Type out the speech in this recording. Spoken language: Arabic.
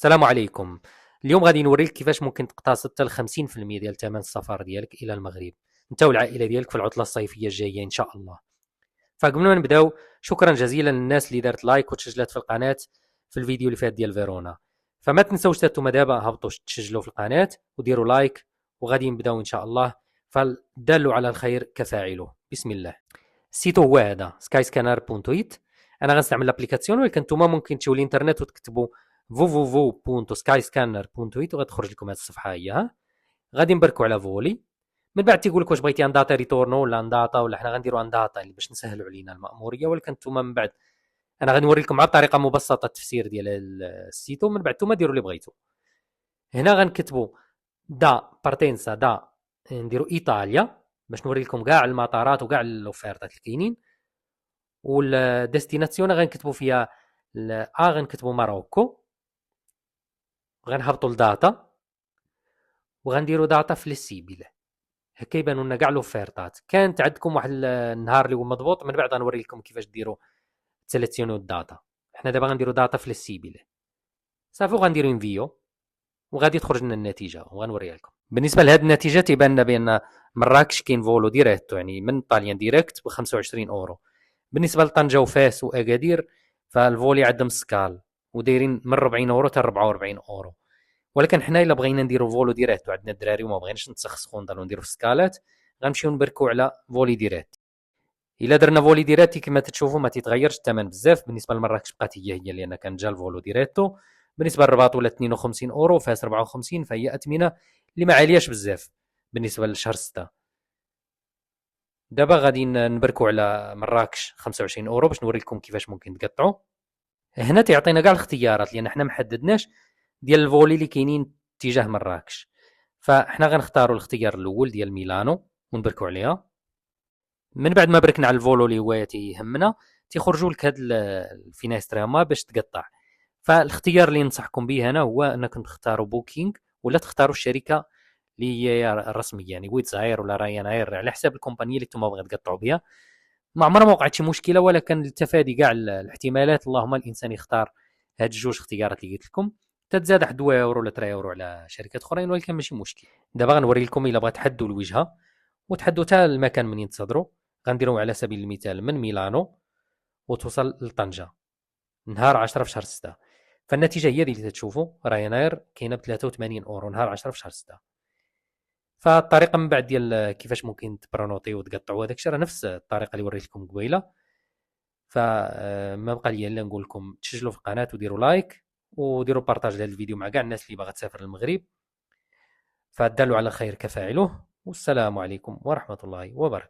السلام عليكم. اليوم غادي نوريك كيفاش ممكن تقتصد حتى ل 50% ديال ثمن السفر ديالك الى المغرب انت والعائله ديالك في العطله الصيفيه الجايه ان شاء الله. فقبل ما نبداو، شكرا جزيلا للناس اللي دارت لايك وتسجلت في القناه في الفيديو اللي فات ديال فيرونا. فما تنسوش تاتوا دابا هبطوا تسجلوا في القناه وديروا لايك، وغادي نبداو ان شاء الله. فالدال على الخير كفاعله. بسم الله. السيتو هو هذا skyscanner.it. انا غنستعمل الابليكاسيون، ولكن نتوما ممكن تمشيو للانترنت وتكتبوا www.skyscanner.it وغتخرج لكم هذه الصفحه هي ها. غادي نبركوا على فولي. من بعد تيقول لك واش بغيتي ان داتا ريتورنو ولا ان داتا، ولا حنا غنديروا ان داتا باش نسهلوا علينا الماموريه، ولكن نتوما من بعد انا غادي نوري لكم على طريقه مبسطه التفسير ديال السيتو، من بعد نتوما ديروا اللي بغيتوا. هنا غنكتبوا دا بارتينسا دا، نديروا ايطاليا باش نوري لكم كاع المطارات وكاع الاوفيرتات اللي كاينين. والديستيناسيون غنكتبوا فيها غنكتبوا ماروكو، غنهبطوا لداتا وغنديروا داتا فليسيبل. هكا يبانوا لنا كاع لوفيرتات. كانت عندكم واحد النهار اللي هو مضبوط، من بعد غنوري لكم كيفاش ديروا تسيليكسيونو الداتا. حنا دابا غنديروا داتا فليسيبل صافي، وغنديروا انفيو وغادي تخرج لنا النتيجه وغنوريها لكم. بالنسبه لهذه النتيجه تيبان لنا بان مراكش كاين فولو ديريكتو، يعني من طاليان ديريكت ب 25 اورو. بالنسبه لطنجه وفاس واكادير فالفولي عندهم سكال ودايرين من 40 اورو حتى 44 اورو. ولكن حنا الا بغينا نديرو فولو ديريكت وعندنا الدراري وما بغيناش نتسخسخو نضلو نديرو في سكالات، غنمشيو نبركو على فولي ديريكت. الا درنا فولي ديريكت كما تشوفوا ما تيتغيرش الثمن بزاف. بالنسبه لمراكش بقات هي لان كان جا الفولو ديريكتو. بالنسبه للرباط ولا 52 اورو، فاس 54، فهي اثمنه اللي ما عالياش بزاف بالنسبه لشهر 6. دابا غادي نبركو على مراكش 25 اورو باش نوري لكم كيفاش ممكن تقطعوا. هنا تيعطينا كاع الاختيارات لان حنا محددناش ديال الفولي اللي كاينين اتجاه مراكش. فاحنا غنختاروا الاختيار الاول ديال ميلانو ونبركوا عليها. من بعد ما بركنا على الفولو اللي هو تيهمنا، تيخرجوا لك هاد الفينيستر باش تقطع. فالاختيار اللي ننصحكم به هنا هو انكم تختاروا بوكينغ ولا تختاروا الشركه اللي هي الرسميه، يعني ويتز اير ولا رايان اير على حساب الكومباني اللي نتوما بغيتوا تقطعوا بها. ما عمرها ما وقعت شي مشكله، ولكن لتفادي كاع الاحتمالات اللهم الانسان يختار هاد الجوج اختيارات اللي قلت لكم. تتزاد 1 يورو ولا 3 يورو على شركات اخرين، ولكن ماشي مشكل. دابا غنوري لكم الا بغيت تحدوا الوجهه وتحدوا حتى المكان منين تصدروا. غنديروا على سبيل المثال من ميلانو وتوصل لطنجه نهار 10 في شهر 6. فالنتيجه هي اللي تشوفوا رايناير كاينه ب 83 اورو نهار 10 في شهر 6. فالطريقه من بعد ديال كيفاش ممكن تبرونوطي وتقطعوا هذاك الشيء راه نفس الطريقه اللي وريت لكم قبيله. فما بقى لي الا نقول لكم تسجلوا في القناه وديروا لايك وديروا بارطاج لهذا الفيديو مع كاع الناس اللي باغا تسافر للمغرب. فالدال على الخير كفاعله. والسلام عليكم ورحمه الله وبركاته.